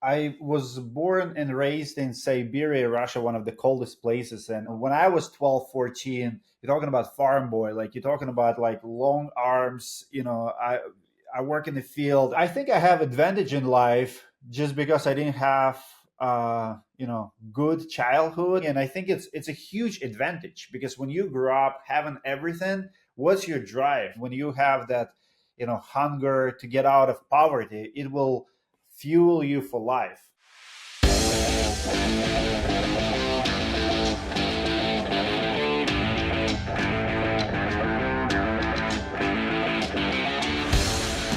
I was born and raised in Siberia, Russia, one of the coldest places. And when I was 12, 14, you're talking about farm boy, like you're talking about like long arms, I work in the field. I think I have advantage in life just because I didn't have good childhood. And I think it's a huge advantage because when you grow up having everything, what's your drive? When you have that, hunger to get out of poverty, it will fuel you for life.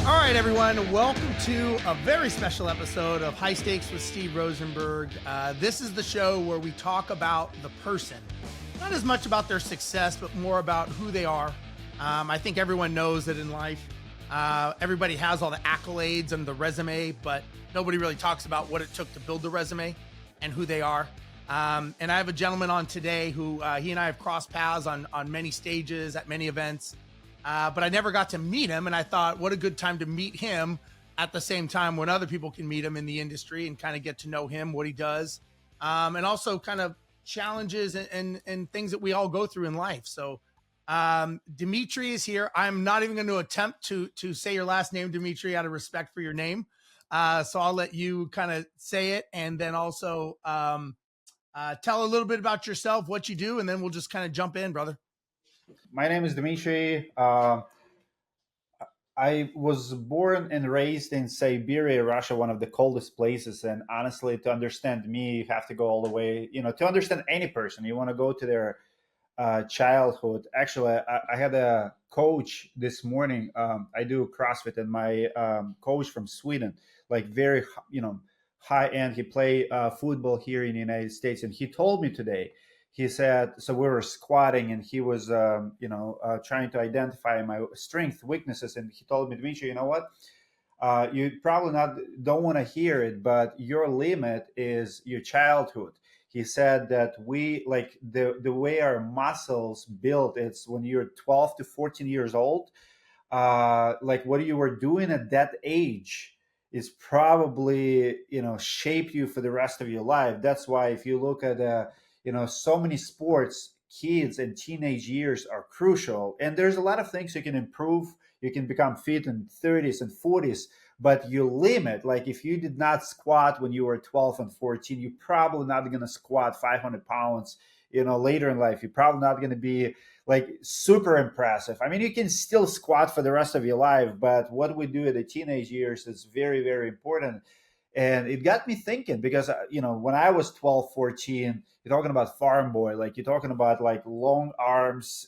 All right, everyone, welcome to a very special episode of High Stakes with Steve Rozenberg. This is the show where we talk about the person, not as much about their success, but more about who they are. I think everyone knows that in life, everybody has all the accolades and the resume, but nobody really talks about what it took to build the resume and who they are. And I have a gentleman on today who he and I have crossed paths on many stages at many events. But I never got to meet him, and I thought, what a good time to meet him at the same time when other people can meet him in the industry and kind of get to know him, what he does, and also kind of challenges and things that we all go through in life. So Dmitry is here. I'm not even going to attempt to say your last name, Dmitry, out of respect for your name. So I'll let you kind of say it, and then also tell a little bit about yourself, what you do, and then we'll just kind of jump in, brother. My name is Dmitry. I was born and raised in Siberia, Russia, one of the coldest places. And honestly, to understand me, you have to go all the way, to understand any person. You want to go to their childhood. Actually, I had a coach this morning. I do CrossFit, and my coach from Sweden, like very, high end. He played football here in the United States, and he told me today. He said, so we were squatting, and he was, trying to identify my strength, weaknesses, and he told me, Dmitry, you know what? You probably not don't want to hear it, but your limit is your childhood. He said that we like the way our muscles build. It's when you're 12 to 14 years old. Like what you were doing at that age is probably shape you for the rest of your life. That's why if you look at so many sports, kids and teenage years are crucial, and there's a lot of things you can improve. You can become fit in 30s and 40s, but you limit, like if you did not squat when you were 12 and 14, you're probably not going to squat 500 pounds later in life. You're probably not going to be like super impressive. I mean, you can still squat for the rest of your life, but what we do at the teenage years is very, very important. And it got me thinking because, when I was 12, 14, you're talking about farm boy, like you're talking about like long arms,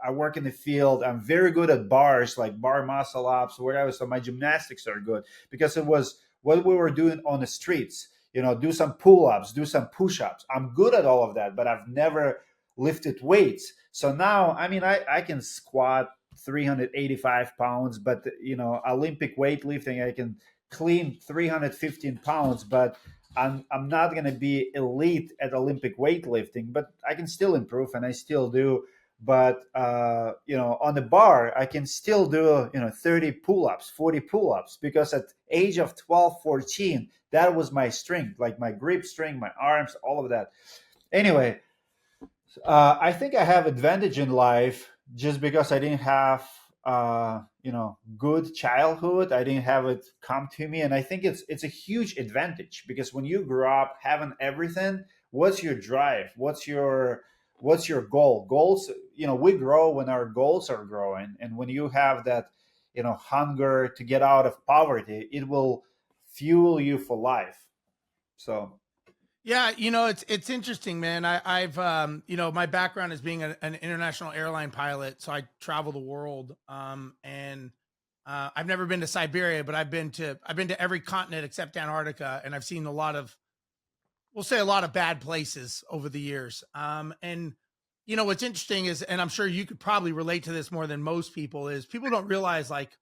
I work in the field. I'm very good at bars, like bar muscle ups, whatever. So my gymnastics are good because it was what we were doing on the streets, do some pull ups, do some push ups. I'm good at all of that, but I've never lifted weights. So now, I mean, I can squat 385 pounds, but, Olympic weightlifting, I can clean 315 pounds, but I'm not going to be elite at Olympic weightlifting, but I can still improve, and I still do. But on the bar, I can still do 30 pull-ups, 40 pull-ups, because at age of 12, 14, that was my strength, like my grip strength, my arms, all of that. Anyway, I think I have advantage in life just because I didn't have good childhood. I didn't have it come to me, and I think it's a huge advantage because when you grow up having everything, what's your drive? What's your goal? Goals, we grow when our goals are growing, and when you have that hunger to get out of poverty, it will fuel you for life. So Yeah, it's interesting, man. I've my background is being an international airline pilot, so I travel the world. And I've never been to Siberia, but I've been to every continent except Antarctica, and I've seen we'll say a lot of bad places over the years. And what's interesting is, and I'm sure you could probably relate to this more than most people, is people don't realize like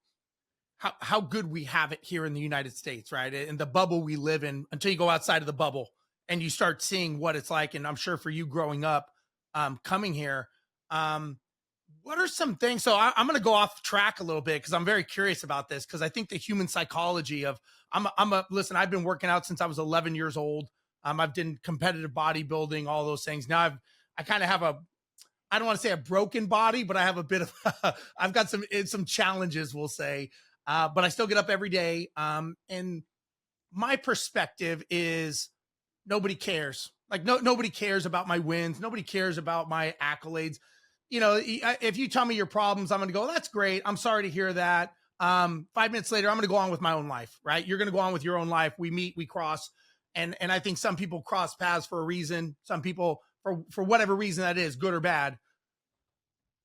how good we have it here in the United States, right? In the bubble we live in, until you go outside of the bubble and you start seeing what it's like. And I'm sure for you growing up, coming here, What are some things? So I'm going to go off track a little bit because I'm very curious about this because I think the human psychology of listen. I've been working out since I was 11 years old. I've done competitive bodybuilding, all those things. Now I kind of have a I don't want to say a broken body, but I have a bit of I've got some challenges, we'll say. But I still get up every day. And my perspective is nobody cares. Like nobody cares about my wins. Nobody cares about my accolades. You know, if you tell me your problems, I'm going to go, that's great. I'm sorry to hear that. 5 minutes later, I'm going to go on with my own life, right? You're going to go on with your own life. We meet, we cross. And I think some people cross paths for a reason. Some people for whatever reason that is, good or bad.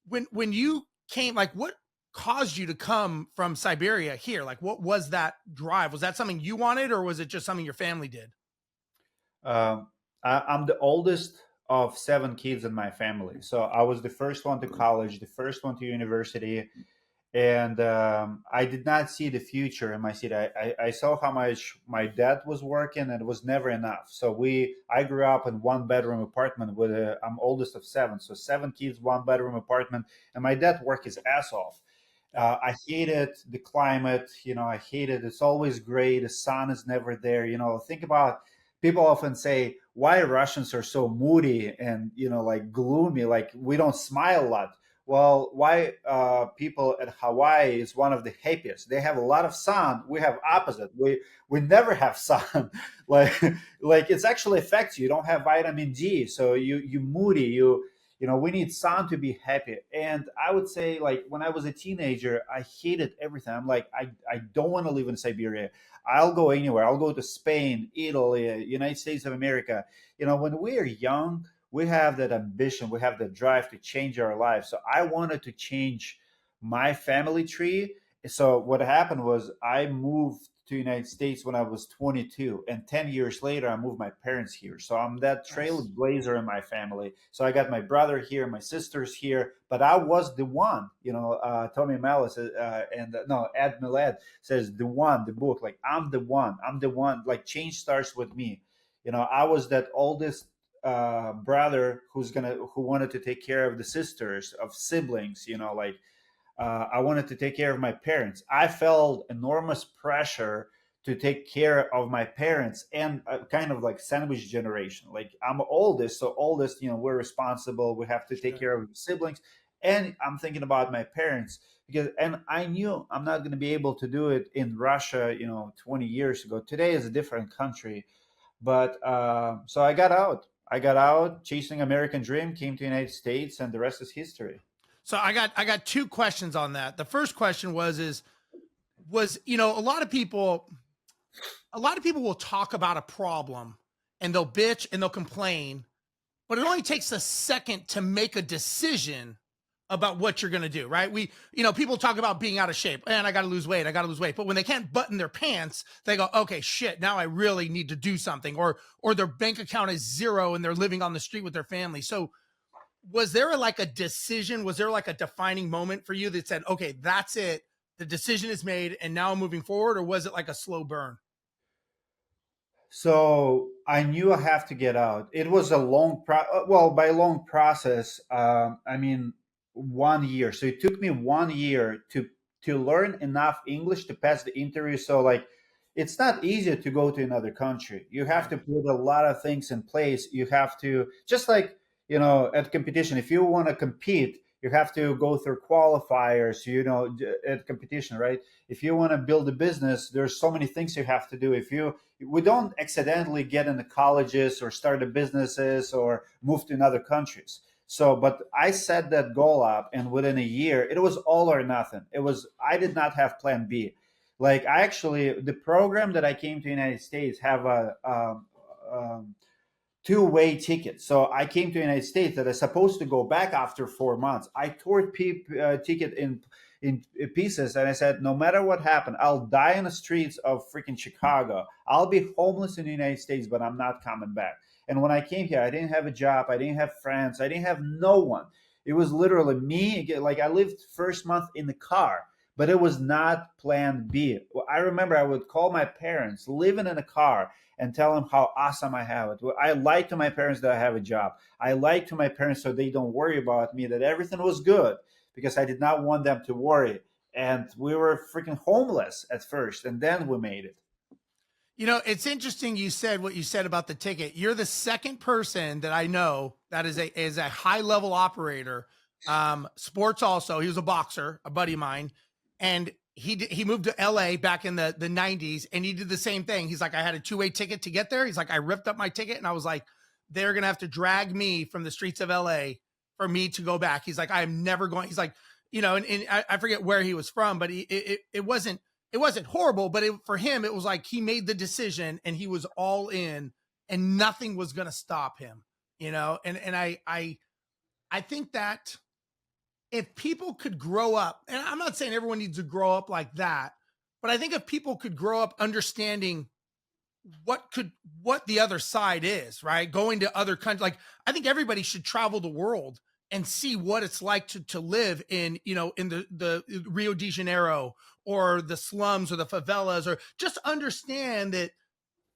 When you came, like what caused you to come from Siberia here? Like what was that drive? Was that something you wanted or was it just something your family did? Um, I'm the oldest of seven kids in my family, so I was the first one to college, the first one to university, and I did not see the future in my city. I saw how much my dad was working, and it was never enough. So I grew up in one bedroom apartment with I'm oldest of seven, so seven kids, one bedroom apartment, and my dad worked his ass off. Yeah. I hated the climate. I hated it's always gray. The sun is never there. Think about people often say why Russians are so moody and like gloomy, like we don't smile a lot. Well, why people at Hawaii is one of the happiest. They have a lot of sun. We have opposite. We never have sun. like it's actually affects you. You don't have vitamin D, so you moody. We need sun to be happy. And I would say, like, when I was a teenager, I hated everything. I'm like, I don't want to live in Siberia. I'll go anywhere. I'll go to Spain, Italy, United States of America. When we are young, we have that ambition, we have the drive to change our lives. So I wanted to change my family tree. So what happened was I moved to the United States when I was 22, and 10 years later I moved my parents here. So I'm that Nice. trailblazer in my family. So I got my brother here, my sisters here, but I was the one. Tommy Mellis and no, Ed Millett says the one, the book, like I'm the one. I'm the one. Like change starts with me. I was that oldest brother who wanted to take care of the sisters of siblings. Like I wanted to take care of my parents. I felt enormous pressure to take care of my parents and kind of like sandwich generation. Like I'm oldest, so oldest, we're responsible. We have to take Sure. care of siblings, and I'm thinking about my parents and I knew I'm not going to be able to do it in Russia. 20 years ago. Today is a different country, but so I got out. I got out, chasing American dream, came to the United States, and the rest is history. So I got two questions on that. The first question was a lot of people will talk about a problem and they'll bitch and they'll complain, but it only takes a second to make a decision about what you're going to do, right? People talk about being out of shape and I got to lose weight. I got to lose weight. But when they can't button their pants, they go, okay, shit, now I really need to do something, or their bank account is zero and they're living on the street with their family. So was there like a decision? Was there like a defining moment for you that said, okay, that's it. The decision is made and now I'm moving forward? Or was it like a slow burn? So I knew I have to get out. It was a well, by long process, I mean 1 year. So it took me 1 year to learn enough English to pass the interview. So like, it's not easy to go to another country. You have Right. to put a lot of things in place. You have to just like at competition. If you want to compete, you have to go through qualifiers. At competition, right? If you want to build a business, there's so many things you have to do. If you we don't accidentally get into colleges or start a businesses or move to another countries. So, but I set that goal up, and within a year, it was all or nothing. I did not have plan B. Like I actually, the program that I came to the United States have a two-way ticket. So I came to the United States that I supposed to go back after 4 months. I tore ticket in pieces, and I said, no matter what happened, I'll die in the streets of freaking Chicago. I'll be homeless in the United States, but I'm not coming back. And when I came here, I didn't have a job, I didn't have friends, I didn't have no one. It was literally me. Like I lived first month in the car, but it was not plan B. I remember I would call my parents living in a car and tell them how awesome I have it. I lied to my parents that I have a job. I lied to my parents so they don't worry about me, that everything was good. because I did not want them to worry. And we were freaking homeless at first, and then we made it. You know, it's interesting you said what you said about the ticket. You're the second person that I know that is a high level operator. Sports also. He was a boxer, a buddy of mine, and he moved to LA back in the 90s, and he did the same thing. He's like, I had a two-way ticket to get there. He's like, I ripped up my ticket, and I was like, they're gonna have to drag me from the streets of LA for me to go back. He's like, I am never going. He's like, you know, and I forget where he was from, but it wasn't horrible, but for him, it was like he made the decision and he was all in, and nothing was going to stop him, you know? And I think that if people could grow up, and I'm not saying everyone needs to grow up like that, but I think if people could grow up understanding what the other side is, right? Going to other countries. Like, I think everybody should travel the world and see what it's like to live in, you know, in the Rio de Janeiro or the slums or the favelas, or just understand that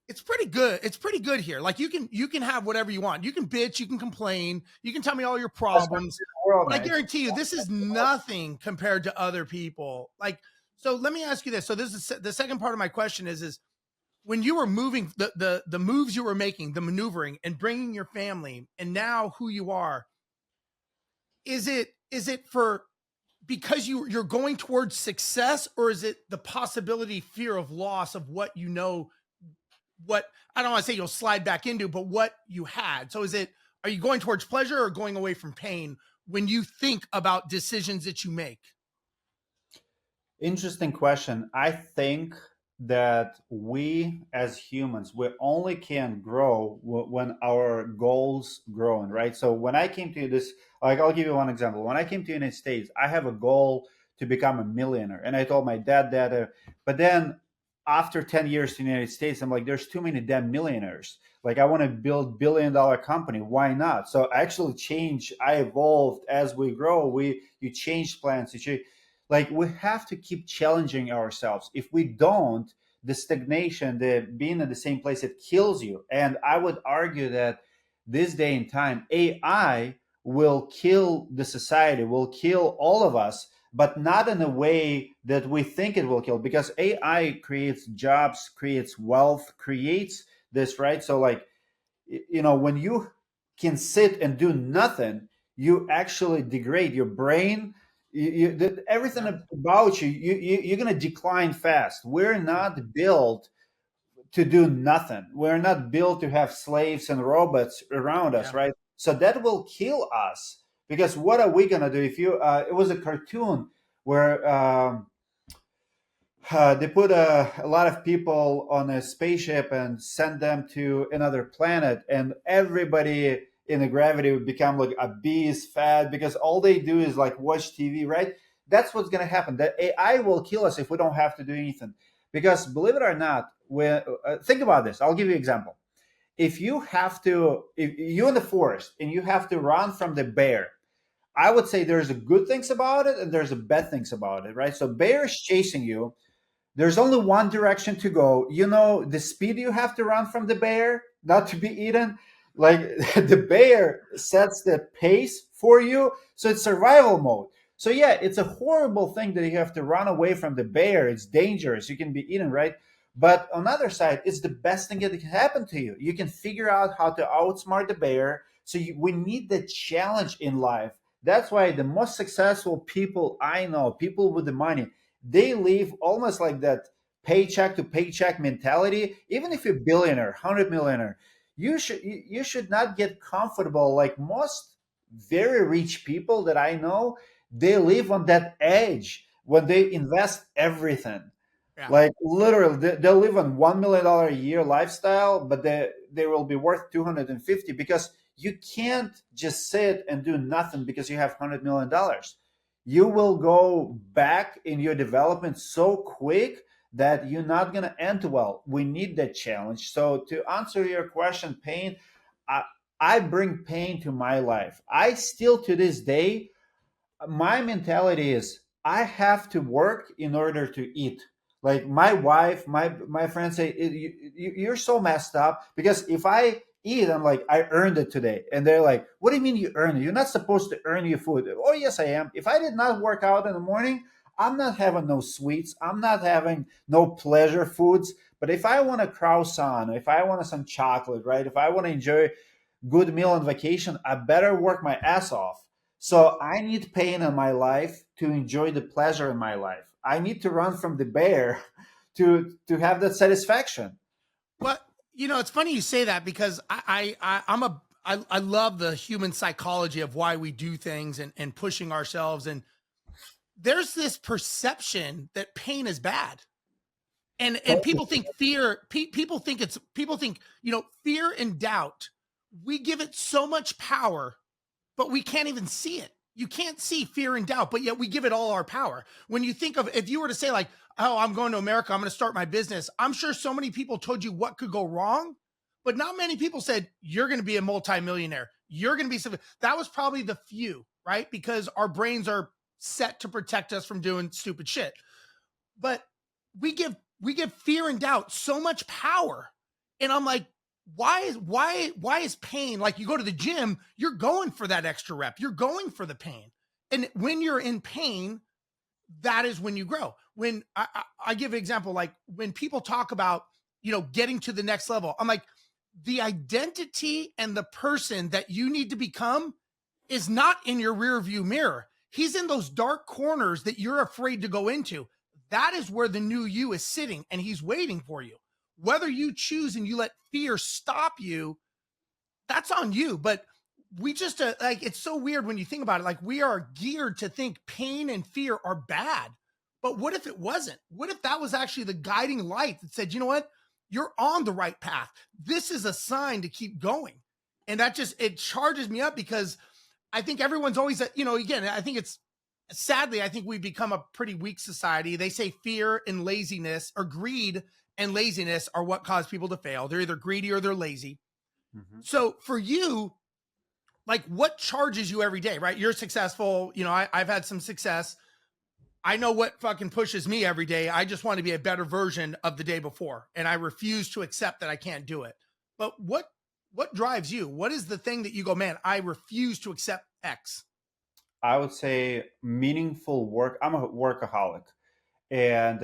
it's pretty good. It's pretty good here. Like, you can have whatever you want. You can bitch, you can complain, you can tell me all your That's the problems, world, but I man. guarantee you this is nothing compared to other people. Like, so let me ask you this. So this is the second part of my question is when you were moving, the moves you were making, the maneuvering and bringing your family, and now who you are, is it for because you're going towards success, or is it the possibility, fear of loss of what you know, what I don't want to say you'll slide back into, but what you had? So are you going towards pleasure or going away from pain when you think about decisions that you make? Interesting question. I think that we as humans, we only can grow when our goals growing, right? So when I came to this, like, I'll give you one example. When I came to the United States, I have a goal to become a millionaire. And I told my dad, but then after 10 years in the United States, I'm like, there's too many damn millionaires. Like, I want to build $1 billion company. Why not? So I actually change. I evolved as we grow. You change plans. Like, we have to keep challenging ourselves. If we don't, the stagnation, the being in the same place, it kills you. And I would argue that this day and time, AI will kill the society, will kill all of us, but not in a way that we think it will kill, because AI creates jobs, creates wealth, creates this, right? So, like, when you can sit and do nothing, you actually degrade your brain. Everything Yeah. about you're going to decline fast. We're not built to do nothing. We're not built to have slaves and robots around us, Yeah. right? So that will kill us, because what are we going to do if you it was a cartoon where they put a lot of people on a spaceship and send them to another planet, and everybody in the gravity would become like obese, fat, because all they do is like watch TV, right? That's what's going to happen. The AI will kill us if we don't have to do anything. Because believe it or not, when think about this, I'll give you an example. If you're in the forest and you have to run from the bear, I would say there's a good things about it and there's a bad things about it, right? So bear is chasing you, there's only one direction to go. You know the speed you have to run from the bear not to be eaten. Like, the bear sets the pace for you, so it's survival mode. So yeah, it's a horrible thing that you have to run away from the bear. It's dangerous. You can be eaten, right? But on the other side, it's the best thing that can happen to you. You can figure out how to outsmart the bear. So we need the challenge in life. That's why the most successful people I know, people with the money, they live almost like that paycheck to paycheck mentality. Even if you're a billionaire, 100 millionaire, you should not get comfortable. Like most very rich people that I know, they live on that edge when they invest everything. Yeah. Like, literally, they'll live on $1 million a year lifestyle, but they will be worth 250, because you can't just sit and do nothing because you have $100 million. You will go back in your development so quick that you're not going to end well. We need that challenge. So to answer your question, pain, I, I bring pain to my life. I still, to this day, my mentality is I have to work in order to eat. Like, my wife, my friends say, You're so messed up, because if I eat. I'm like, I earned it today. And they're like, what do you mean you earned it? You're not supposed to earn your food. Oh, yes, I am. If I did not work out in the morning, I'm not having no sweets. I'm not having no pleasure foods. But if I want a croissant, if I want some chocolate, right? If I want to enjoy good meal on vacation, I better work my ass off. So I need pain in my life to enjoy the pleasure in my life. I need to run from the bear to have that satisfaction. But it's funny you say that because I love the human psychology of why we do things and pushing ourselves. And there's this perception that pain is bad. And people think people think, fear and doubt, we give it so much power, but we can't even see it. You can't see fear and doubt, but yet we give it all our power. When you think of, if you were to say like, oh, I'm going to America, I'm going to start my business, I'm sure so many people told you what could go wrong, but not many people said, you're going to be a multimillionaire. You're going to be something. That was probably the few, right? Because our brains are set to protect us from doing stupid shit. But we give fear and doubt so much power. And I'm like, why is pain, like you go to the gym, you're going for that extra rep, you're going for the pain. And when you're in pain, that is when you grow. When I give an example, like when people talk about, getting to the next level, I'm like, the identity and the person that you need to become is not in your rear view mirror. He's in those dark corners that you're afraid to go into. That is where the new you is sitting, and he's waiting for you. Whether you choose and you let fear stop you, that's on you. But we just like, it's so weird when you think about it. Like, we are geared to think pain and fear are bad. But what if it wasn't? What if that was actually the guiding light that said, you know what? You're on the right path. This is a sign to keep going. And that just, it charges me up because I think everyone's always, again, I think it's, sadly, I think we've become a pretty weak society. They say fear and laziness, or greed and laziness, are what cause people to fail. They're either greedy or they're lazy. Mm-hmm. So for you, like, what charges you every day, right? You're successful. I've had some success. I know what fucking pushes me every day. I just want to be a better version of the day before. And I refuse to accept that I can't do it. But what drives you? What is the thing that you go, man, I refuse to accept X? I would say meaningful work. I'm a workaholic. And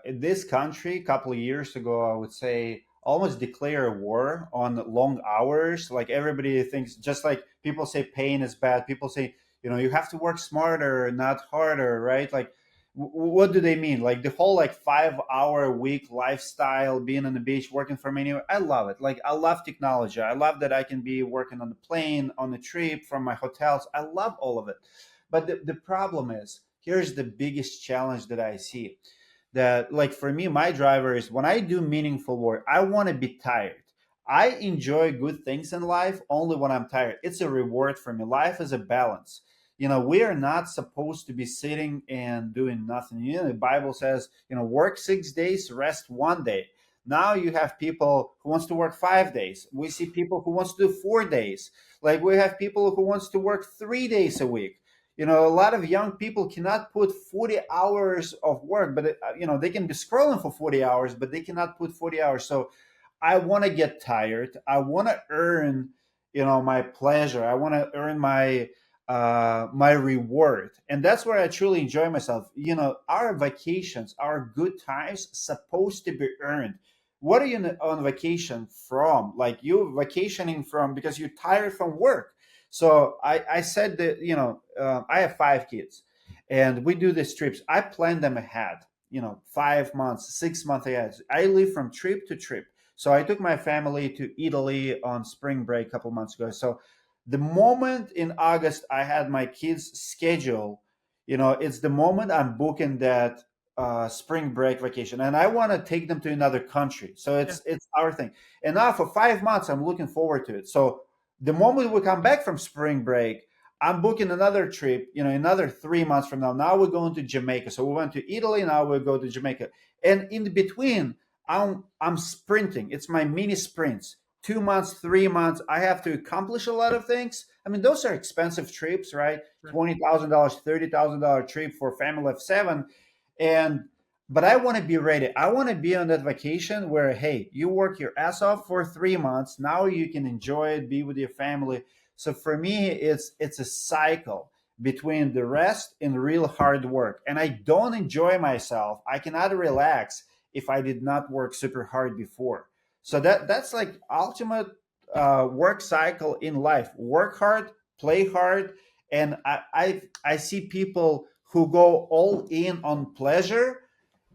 in this country, a couple of years ago, I would say almost declare a war on long hours. Like everybody thinks, just like people say pain is bad, people say, you have to work smarter, not harder, right? Like, what do they mean? Like the whole like 5 hour a week lifestyle, being on the beach, working from anywhere. I love it. Like I love technology. I love that I can be working on the plane, on the trip, from my hotels. I love all of it. But the problem is, here's the biggest challenge that I see. That, like, for me, my driver is when I do meaningful work, I want to be tired. I enjoy good things in life only when I'm tired. It's a reward for me. Life is a balance. We are not supposed to be sitting and doing nothing. The Bible says, work 6 days, rest one day. Now you have people who wants to work 5 days. We see people who wants to do 4 days. Like we have people who wants to work 3 days a week. A lot of young people cannot put 40 hours of work, but they can be scrolling for 40 hours, but they cannot put 40 hours. So I want to get tired. I want to earn, my pleasure. I want to earn my reward, and that's where I truly enjoy myself. Our vacations, our good times, supposed to be earned. What are you on vacation from? Like you vacationing from because you're tired from work. So I said that I have 5 kids, and we do these trips. I plan them ahead. 5 months, 6 months ahead. I live from trip to trip. So I took my family to Italy on spring break a couple months ago. So the moment in August I had my kids' schedule, it's the moment I'm booking that spring break vacation, and I want to take them to another country. So Yeah. it's our thing. And now for 5 months, I'm looking forward to it. So the moment we come back from spring break, I'm booking another trip. Another 3 months from now. Now we're going to Jamaica. So we went to Italy. Now we'll go to Jamaica, and in between, I'm sprinting. It's my mini sprints. 2 months, 3 months, I have to accomplish a lot of things. I mean, those are expensive trips, right? Sure. $20,000, $30,000 trip for a family of seven. And but I want to be ready. I want to be on that vacation where, hey, you work your ass off for 3 months. Now you can enjoy it, be with your family. So for me, it's a cycle between the rest and real hard work. And I don't enjoy myself. I cannot relax if I did not work super hard before. So that's like ultimate work cycle in life. Work hard, play hard, and I see people who go all in on pleasure.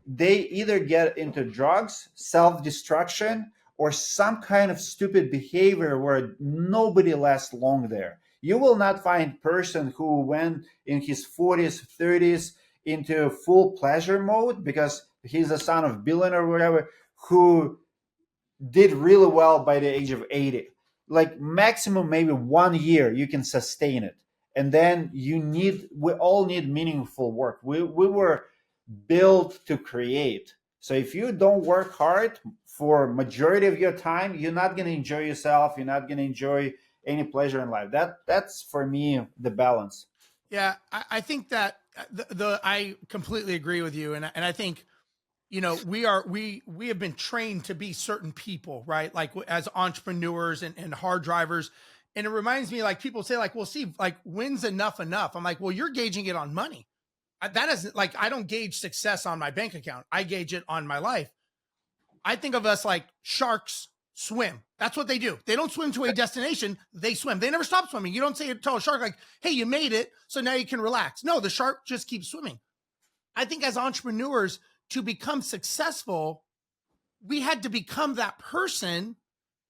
They either get into drugs, self destruction, or some kind of stupid behavior where nobody lasts long there. You will not find person who went in his 40s, 30s into full pleasure mode because he's a son of billionaire or whatever, who did really well by the age of 80. Like maximum maybe 1 year you can sustain it. And then we all need meaningful work. We were built to create. So if you don't work hard for majority of your time, you're not going to enjoy yourself. You're not going to enjoy any pleasure in life. That's for me the balance. Yeah, I think that I completely agree with you, and I think we have been trained to be certain people, right? Like as entrepreneurs and hard drivers. And it reminds me, like people say, like, well, Steve, like when's enough? I'm like, well, you're gauging it on money. That isn't like, I don't gauge success on my bank account. I gauge it on my life. I think of us like sharks swim. That's what they do. They don't swim to a destination. They swim. They never stop swimming. You don't say tell a shark like, hey, you made it, so now you can relax. No, the shark just keeps swimming. I think as entrepreneurs, to become successful, we had to become that person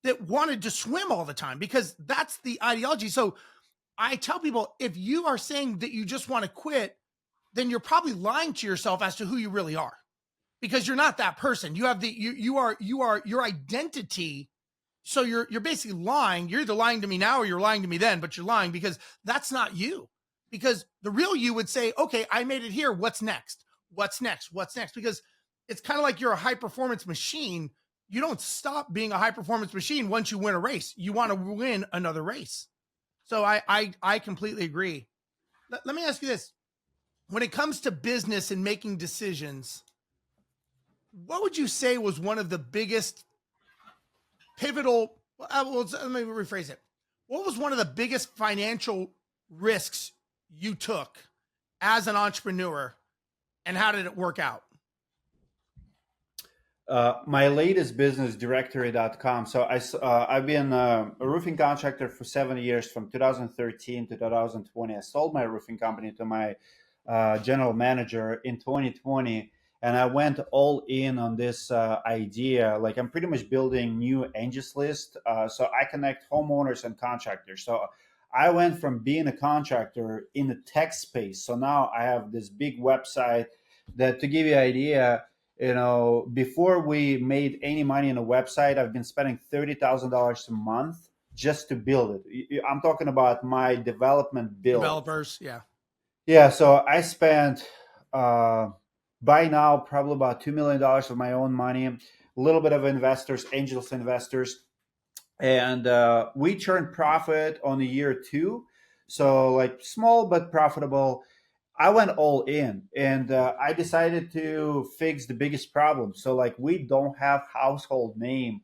that wanted to swim all the time because that's the ideology. So I tell people, if you are saying that you just want to quit, then you're probably lying to yourself as to who you really are, because you're not that person. You have you are your identity. So you're basically lying. You're either lying to me now or you're lying to me then, but you're lying because that's not you. Because the real you would say, okay, I made it here. What's next? What's next? What's next? Because it's kind of like you're a high performance machine. You don't stop being a high performance machine once you win a race. You want to win another race. So I completely agree. Let me ask you this. When it comes to business and making decisions, what would you say was one of the biggest pivotal, well, let me rephrase it. What was one of the biggest financial risks you took as an entrepreneur, and how did it work out? My latest business, directory.com. So I've been a roofing contractor for 7 years, from 2013 to 2020. I sold my roofing company to my general manager in 2020, and I went all in on this idea. Like I'm pretty much building new angels list, so I connect homeowners and contractors. So I went from being a contractor in the tech space. So now I have this big website that, to give you an idea, before we made any money on a website, I've been spending $30,000 a month just to build it. I'm talking about my development bill. Developers, yeah. Yeah, so I spent by now probably about $2 million of my own money, a little bit of investors, angels investors, and we turned profit on the year two. So like small but profitable. I went all in, and I decided to fix the biggest problem. So like we don't have household name,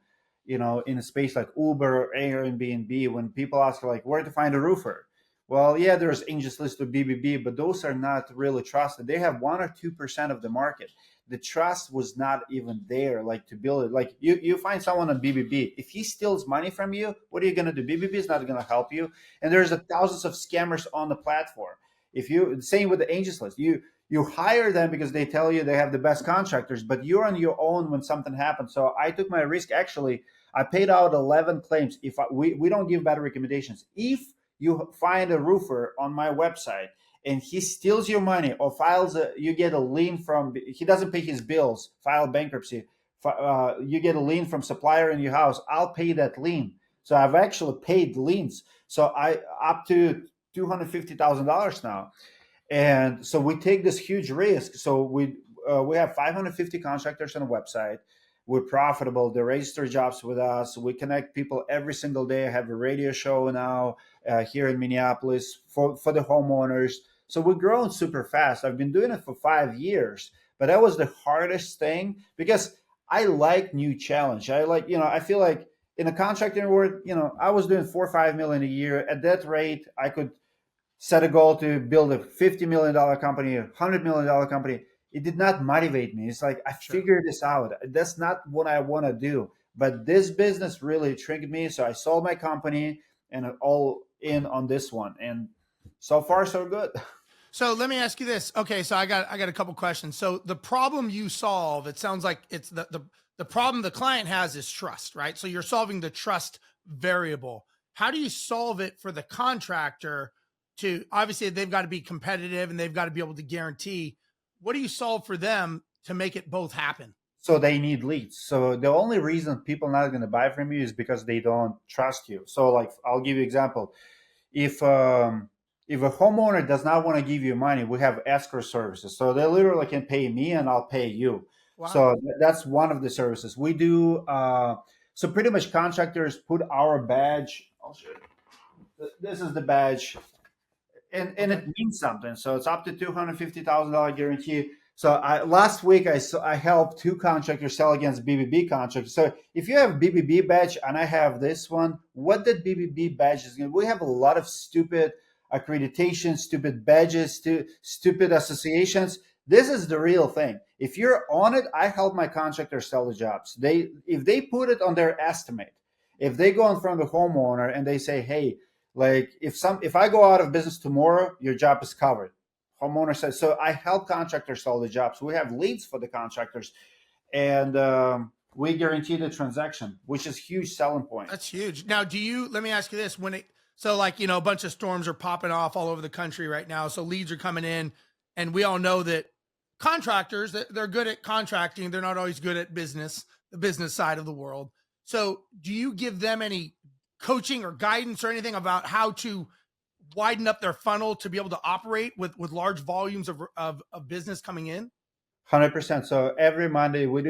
in a space like Uber or Airbnb. When people ask like where to find a roofer, well, yeah, there's Angels List with BBB, but those are not really trusted. They have 1 or 2% of the market. The trust was not even there, like to build it. Like you find someone on BBB, if he steals money from you, what are you gonna do? BBB is not gonna help you, and there's thousands of scammers on the platform. If you same with the Angels List, you hire them because they tell you they have the best contractors, but you're on your own when something happens. So I took my risk. Actually, I paid out 11 claims. We don't give bad recommendations. If you find a roofer on my website and he steals your money or you get a lien from, he doesn't pay his bills, file bankruptcy, you get a lien from supplier in your house, I'll pay that lien. So I've actually paid liens. So I up to $250,000 now. And so we take this huge risk. So we have 550 contractors on the website. We're profitable. They register jobs with us. We connect people every single day. I have a radio show now here in Minneapolis for the homeowners. So we're growing super fast. I've been doing it for 5 years, But that was the hardest thing because I like new challenge. I like, I feel like in the contracting world, I was doing 4 or 5 million a year. At that rate, I could set a goal to build a $50 million company, $100 million company. It did not motivate me. It's like I Sure. figured this out. That's not what I want to do. But this business really triggered me. So I sold my company and all in on this one. And so far, so good. So let me ask you this. Okay, so I got a couple questions. So the problem you solve, it sounds like it's the problem the client has is trust, right? So you're solving the trust variable. How do you solve it for the contractor to obviously they've got to be competitive and they've got to be able to guarantee. What do you solve for them to make it both happen? So they need leads. So the only reason people not going to buy from you is because they don't trust you. So like I'll give you an example. If a homeowner does not want to give you money, we have escrow services. So they literally can pay me and I'll pay you. Wow. So that's one of the services we do. So pretty much contractors put our badge. I'll show you. This is the badge, and Okay. it means something. So it's up to $250,000 guarantee. So last week I helped two contractors sell against BBB contractors. So if you have BBB badge and I have this one, what that BBB badge is going to? We have a lot of stupid accreditations, stupid badges, stupid associations. This is the real thing. If you're on it, I help my contractors sell the jobs. If they put it on their estimate, if they go in front of the homeowner and they say, hey, like if I go out of business tomorrow, your job is covered. Homeowner says so. I help contractors sell the jobs. We have leads for the contractors, and we guarantee the transaction, which is huge selling point. That's huge. Now, let me ask you this, so like, a bunch of storms are popping off all over the country right now. So leads are coming in and we all know that contractors, they're good at contracting. They're not always good at the business side of the world. So do you give them any coaching or guidance or anything about how to widen up their funnel to be able to operate with large volumes of business coming in? 100%. So every Monday we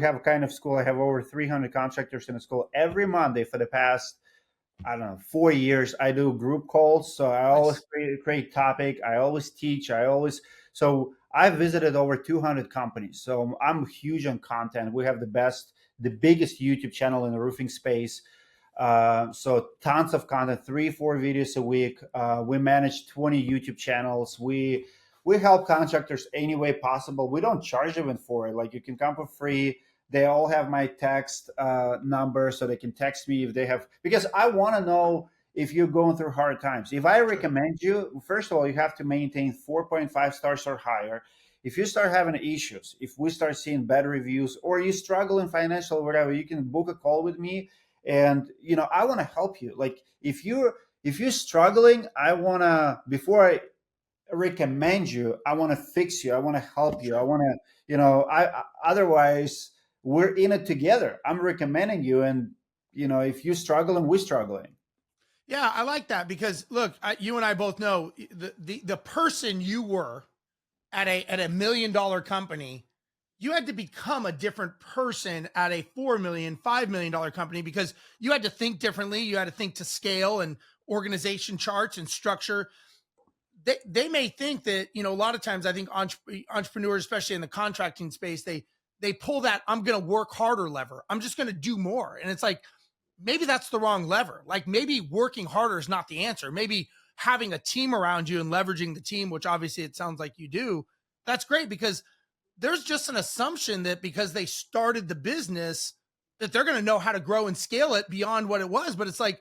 have a kind of school. I have over 300 contractors in the school. Every Monday for the past, I don't know, 4 years, I do group calls. So I always Nice. create topic. I always teach. So I've visited over 200 companies. So I'm huge on content. We have the biggest YouTube channel in the roofing space. So tons of content, 3, 4 videos a week. We manage 20 YouTube channels. We help contractors any way possible. We don't charge even for it. Like you can come for free. They all have my text number, so they can text me if they have. Because I want to know if you're going through hard times. If I Sure. recommend you, first of all, you have to maintain 4.5 stars or higher. If you start having issues, if we start seeing bad reviews, or you struggle in financial or whatever, you can book a call with me, and I want to help you. Like if you're struggling, I want to, before I recommend you, I want to fix you, I want to help you, I Sure. want to, otherwise we're in it together. I'm recommending you, and if you're struggling, we're struggling. Yeah, I like that because look, you and I both know the person you were at a $1 million company, you had to become a different person at a 4 million, $5 million company because you had to think differently. You had to think to scale and organization charts and structure. They may think that, a lot of times I think entrepreneurs, especially in the contracting space, they pull that I'm going to work harder lever. I'm just going to do more. And it's like, maybe that's the wrong lever. Like maybe working harder is not the answer. Maybe having a team around you and leveraging the team, which obviously it sounds like you do, that's great because there's just an assumption that because they started the business that they're going to know how to grow and scale it beyond what it was. But it's like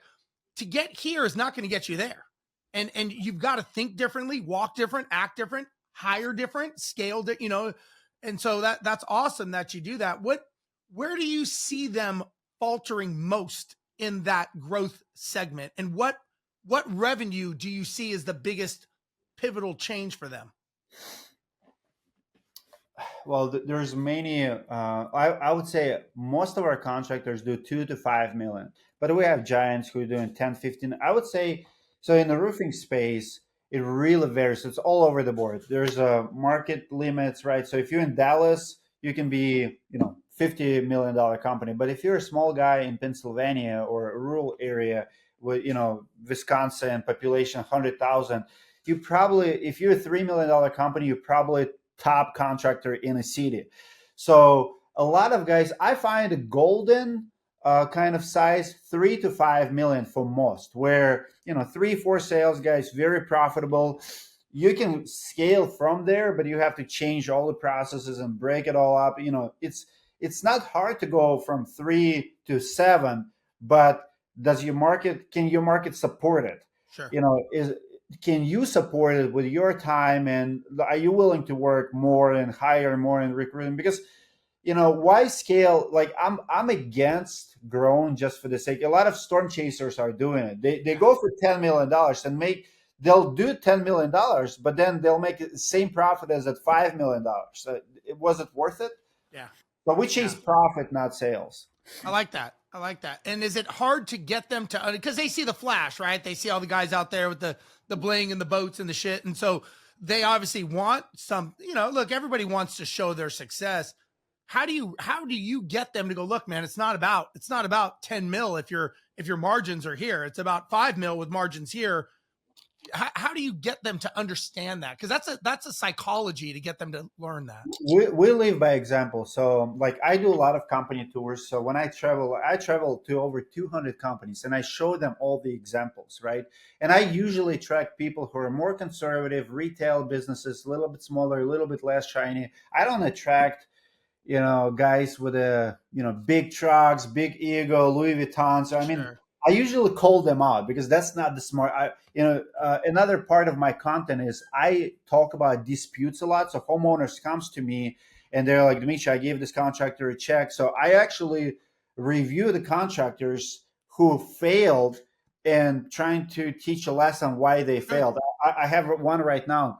to get here is not going to get you there. And you've got to think differently, walk different, act different, hire different, scale it. And so that's awesome that you do that. Where do you see them faltering most in that growth segment? And what revenue do you see as the biggest pivotal change for them? Well, there's many. I would say most of our contractors do 2 to 5 million, but we have giants who are doing 10, 15. I would say so. In the roofing space, it really varies. It's all over the board. There's a market limits, right? So if you're in Dallas, you can be, $50 million company. But if you're a small guy in Pennsylvania or a rural area with, Wisconsin population 100,000, you probably, if you're a $3 million company, you probably top contractor in a city. So a lot of guys, I find a golden kind of size 3 to 5 million for most, where 3 4 sales guys, very profitable. You can scale from there, but you have to change all the processes and break it all up. It's not hard to go from 3 to 7, but can your market support it? Sure. Is Can you support it with your time, and are you willing to work more and hire more and recruiting? Because why scale? Like, I'm against growing just for the sake. A lot of storm chasers are doing it. They go for $10 million and they'll do $10 million, but then they'll make the same profit as at $5 million. So was it worth it? Yeah. But we chase profit, not sales. I like that. And is it hard to get them to, because they see the flash, right? They see all the guys out there with the bling and the boats and the shit. And so they obviously want some, look, everybody wants to show their success. How do you get them to go, look, man, it's not about 10 mil if your margins are here. It's about 5 mil with margins here. How do you get them to understand that? Because that's a psychology to get them to learn that. We live by example. So, like, I do a lot of company tours. So when I travel to over 200 companies, and I show them all the examples, right? And I usually track people who are more conservative, retail businesses, a little bit smaller, a little bit less shiny. I don't attract guys with big trucks, big ego, Louis Vuitton. So I mean, Sure. I usually call them out because that's not the smart. Another part of my content is I talk about disputes a lot. So homeowners comes to me and they're like, Dmitry, I gave this contractor a check. So I actually review the contractors who failed and trying to teach a lesson why they failed. I have one right now.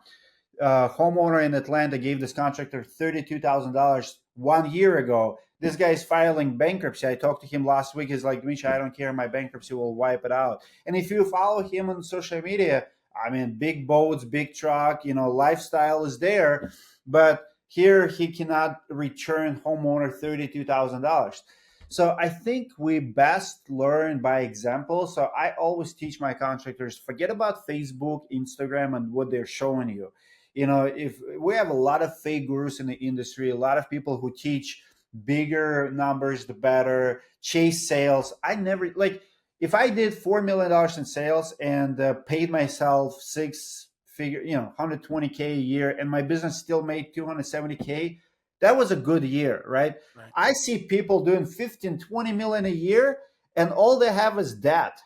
Homeowner in Atlanta gave this contractor $32,000 1 year ago. This guy's filing bankruptcy. I talked to him last week. He's like, Dmitry, I don't care. My bankruptcy will wipe it out. And if you follow him on social media, I mean, big boats, big truck, lifestyle is there. But here he cannot return homeowner $32,000. So I think we best learn by example. So I always teach my contractors, forget about Facebook, Instagram, and what they're showing you. If we have a lot of fake gurus in the industry, a lot of people who teach bigger numbers, the better, chase sales. I never, like, if I did $4 million in sales and paid myself six figure, 120K a year, and my business still made 270K, that was a good year, right? I see people doing 15, 20 million a year, and all they have is debt.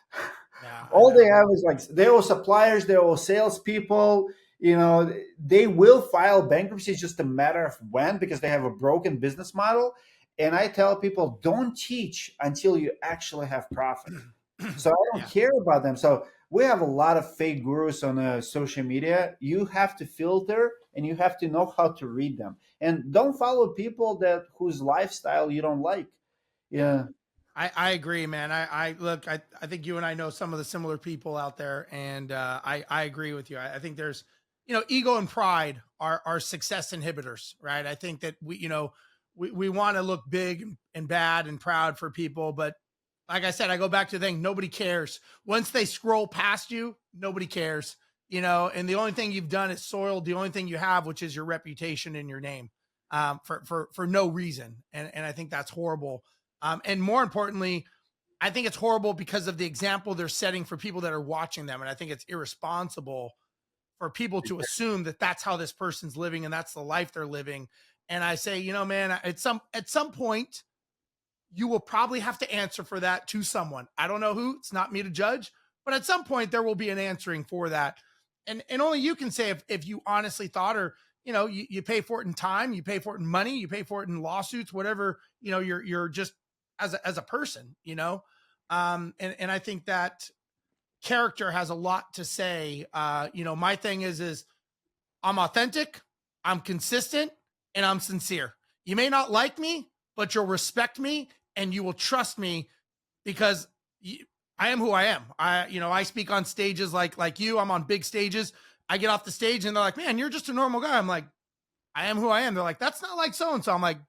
All they have is, like, they owe suppliers, they owe salespeople. They will file bankruptcy. It's just a matter of when, because they have a broken business model. And I tell people, don't teach until you actually have profit. So I don't care about them. So we have a lot of fake gurus on social media. You have to filter, and you have to know how to read them. And don't follow people whose lifestyle you don't like. Yeah. I agree, man. I look, I think you and I know some of the similar people out there, and I agree with you. I think there's, ego and pride are success inhibitors, right? I think that we want to look big and bad and proud for people, but like I said, I go back to the thing, nobody cares. Once they scroll past you, nobody cares, and the only thing you've done is soiled the only thing you have, which is your reputation and your name, for no reason. And I think that's horrible. And more importantly, I think it's horrible because of the example they're setting for people that are watching them. And I think it's irresponsible for people to assume that that's how this person's living and that's the life they're living. And I say, man, at some point, you will probably have to answer for that to someone. I don't know who, it's not me to judge, but at some point there will be an answering for that. And only you can say if you honestly thought, or, you pay for it in time, you pay for it in money, you pay for it in lawsuits, whatever, you're just as a person, and I think that character has a lot to say. My thing is I'm authentic, I'm consistent, and I'm sincere. You may not like me, but you'll respect me and you will trust me because I am who I am. I speak on stages like you. I'm on big stages. I get off the stage and they're like, man, you're just a normal guy. I'm like, I am who I am. They're like, that's not like so-and-so. I'm like,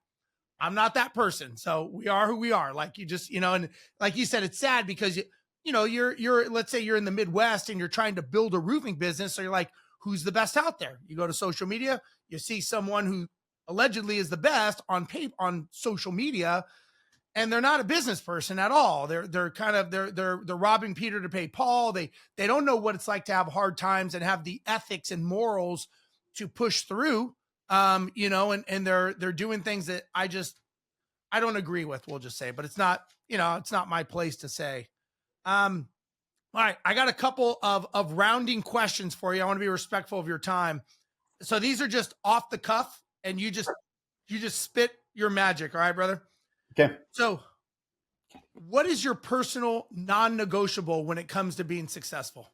I'm not that person. So we are who we are. Like, you just, and like you said, it's sad because you're, let's say you're in the Midwest and you're trying to build a roofing business. So you're like, who's the best out there? You go to social media, You see someone who allegedly is the best on social media, and they're not a business person at all. They're kind of they're robbing Peter to pay Paul. They don't know what it's like to have hard times and have the ethics and morals to push through. And they're doing things that I don't agree with. We'll just say, but it's not my place to say. All right, I got a couple of rounding questions for you. I want to be respectful of your time. So these are just off the cuff, and you just spit your magic. All right, brother. Okay. So, what is your personal non-negotiable when it comes to being successful?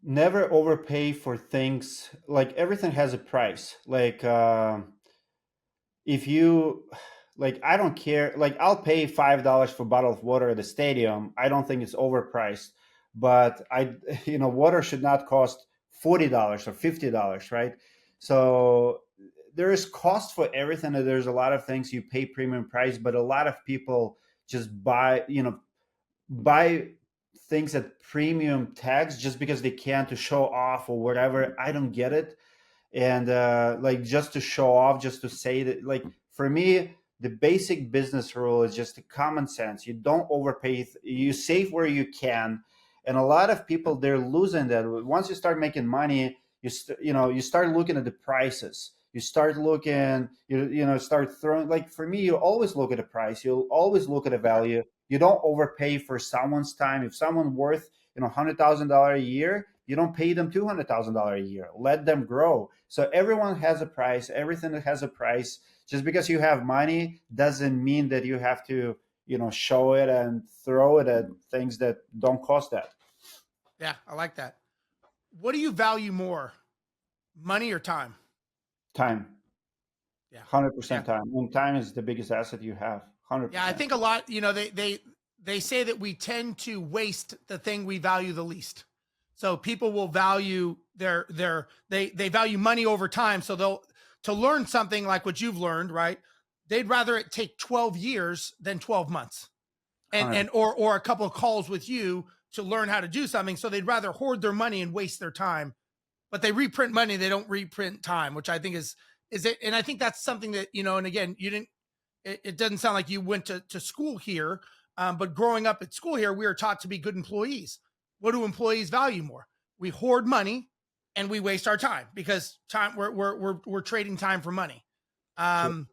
Never overpay for things. Like everything has a price. Like if you like, I don't care. Like I'll pay $5 for a bottle of water at the stadium. I don't think it's overpriced. But water should not cost $40 or $50, right? So there is cost for everything. And there's a lot of things you pay premium price, but a lot of people just buy things at premium tags just because they can to show off or whatever. I don't get it. And like just to show off, just to say that, like for me, the basic business rule is just a common sense. You don't overpay. You save where you can. And a lot of people, they're losing that. Once you start making money, you start looking at the prices. You start looking, start throwing. Like for me, you always look at the price. You'll always look at the value. You don't overpay for someone's time. If someone worth $100,000 a year, you don't pay them $200,000 a year. Let them grow. So everyone has a price. Everything that has a price. Just because you have money doesn't mean that you have to show it and throw it at things that don't cost that. Yeah, I like that. What do you value more, money or time? Time. Yeah, 100% yeah. time. And time is the biggest asset you have. 100%. Yeah, I think a lot. They say that we tend to waste the thing we value the least. So people will value they value money over time. So to learn something like what you've learned, right? They'd rather it take 12 years than 12 months, or a couple of calls with you to learn how to do something. So they'd rather hoard their money and waste their time. But they reprint money, they don't reprint time, which I think is it. And I think that's something that, and again, you didn't, it doesn't sound like you went to school here, but growing up at school here, we were taught to be good employees. What do employees value more? We hoard money and we waste our time because time we're trading time for money. Sure.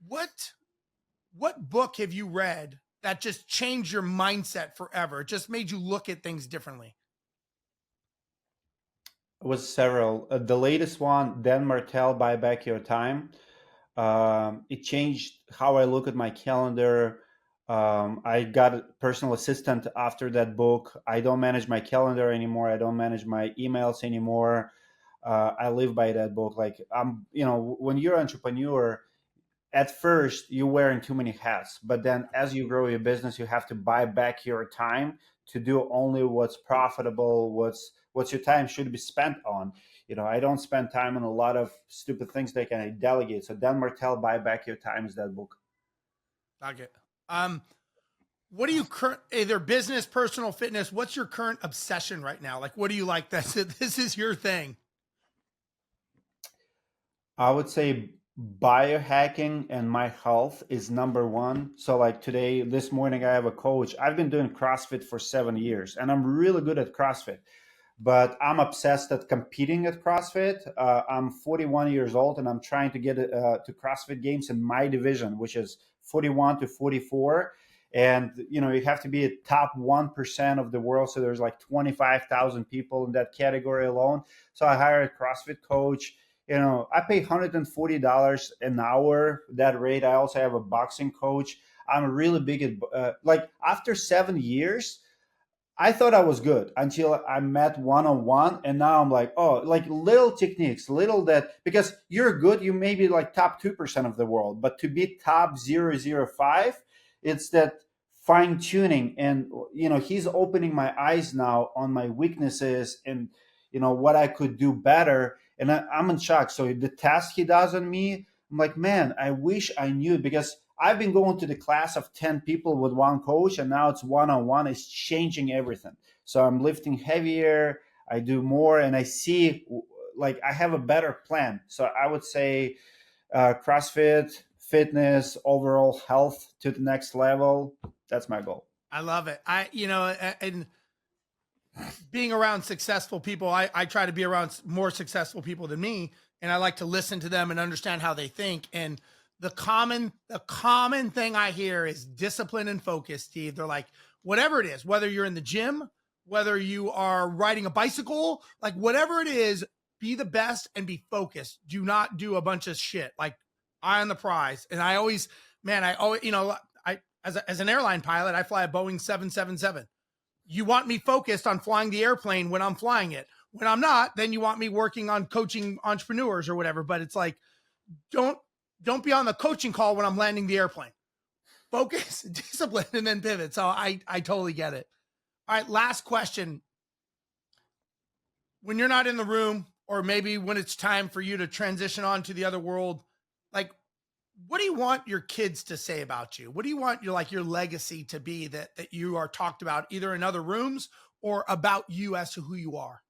What book have you read that just changed your mindset forever? It just made you look at things differently. It was several. The latest one, Dan Martell, Buy Back Your Time. It changed how I look at my calendar. I got a personal assistant after that book. I don't manage my calendar anymore. I don't manage my emails anymore. I live by that book. Like when you're an entrepreneur, at first you're wearing too many hats, but then as you grow your business, you have to buy back your time to do only what's profitable, what's your time should be spent on. I don't spend time on a lot of stupid things that I delegate. So Dan Martell, Buy Back Your Time is that book. Okay. What do you either business, personal, fitness? What's your current obsession right now? Like, what do you like? This is your thing. I would say biohacking and my health is number one. So like this morning, I have a coach. I've been doing CrossFit for 7 years and I'm really good at CrossFit, but I'm obsessed at competing at CrossFit. I'm 41 years old and I'm trying to get to CrossFit games in my division, which is 41 to 44. And, you have to be a top 1% of the world. So there's like 25,000 people in that category alone. So I hired a CrossFit coach. I pay $140 an hour, that rate. I also have a boxing coach. I'm really big at, like after 7 years, I thought I was good until I met one-on-one. And now I'm like, oh, like little techniques, because you're good, you may be like top 2% of the world, but to be top 0.005, it's that fine tuning. And, he's opening my eyes now on my weaknesses and, what I could do better. And I'm in shock. So the task he does on me, I'm like, man, I wish I knew, because I've been going to the class of 10 people with one coach, and now it's one-on-one. It's changing everything. So I'm lifting heavier, I do more, and I see like I have a better plan. So I would say CrossFit, fitness, overall health to the next level. That's my goal. I love it. And being around successful people, I try to be around more successful people than me, and I like to listen to them and understand how they think. And the common thing I hear is discipline and focus, Steve. They're like, whatever it is, whether you're in the gym, whether you are riding a bicycle, like whatever it is, be the best and be focused. Do not do a bunch of shit. Like, eye on the prize. And I always, as an airline pilot, I fly a Boeing 777. You want me focused on flying the airplane when I'm flying it. When I'm not, then you want me working on coaching entrepreneurs or whatever. But it's like, don't be on the coaching call when I'm landing the airplane. Focus, discipline, and then pivot. So I totally get it. All right, last question. When you're not in the room, or maybe when it's time for you to transition on to the other world, like, what do you want your kids to say about you? What do you want your legacy to be that you are talked about either in other rooms or about you as to who you are?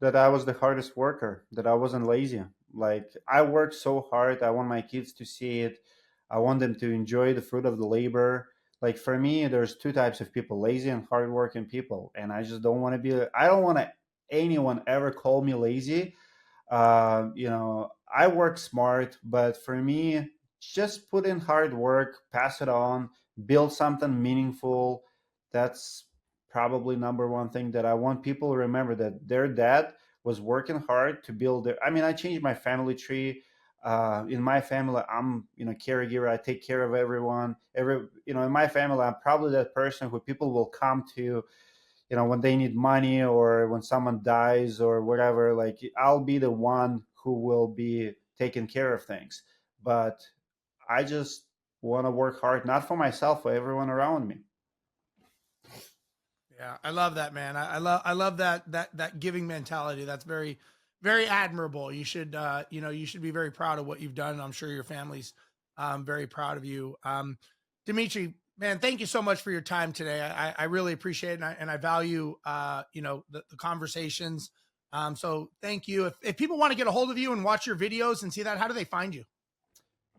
That I was the hardest worker, that I wasn't lazy. Like, I worked so hard. I want my kids to see it. I want them to enjoy the fruit of the labor. Like, for me, there's two types of people, lazy and hardworking people. And I just don't want to be, I don't want anyone ever call me lazy. I work smart, but for me, just put in hard work, pass it on, build something meaningful. That's probably number one thing that I want people to remember, that their dad was working hard to build their. I mean, I changed my family tree. In my family, I'm caregiver. I take care of everyone. In my family, I'm probably that person who people will come to, when they need money or when someone dies or whatever. Like, I'll be the one who will be taking care of things. But I just want to work hard, not for myself, for everyone around me. Yeah, I love that, man. I love that giving mentality. That's very, very admirable. You should be very proud of what you've done. And I'm sure your family's very proud of you. Dmitry, man, thank you so much for your time today. I really appreciate it, and I value the conversations. So thank you. If people want to get a hold of you and watch your videos and see that, how do they find you?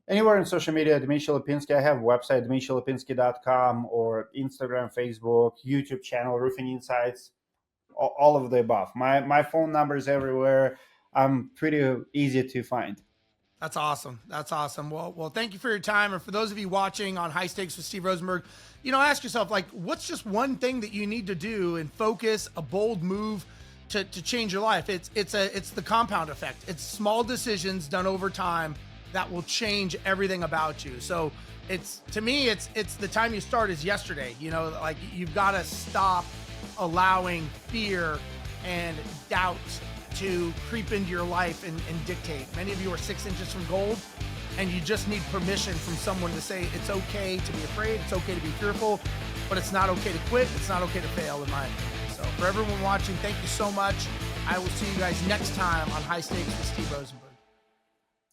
Anywhere in social media, Dmitry Lipinski. I have a website, dmitrylipinski.com, or Instagram, Facebook, YouTube channel, Roofing Insights, all of the above. My phone number is everywhere. I'm pretty easy to find. That's awesome. That's awesome. Well, thank you for your time. And for those of you watching on High Stakes with Steve Rozenberg, ask yourself, like, what's just one thing that you need to do and focus a bold move to change your life? It's the compound effect. It's small decisions done over time that will change everything about you. So to me, it's the time you start is yesterday. Like, you've got to stop allowing fear and doubt to creep into your life and dictate. Many of you are 6 inches from gold, and you just need permission from someone to say it's okay to be afraid, it's okay to be fearful, but it's not okay to quit, it's not okay to fail, in my opinion. So for everyone watching, thank you so much. I will see you guys next time on High Stakes with Steve Rozenberg.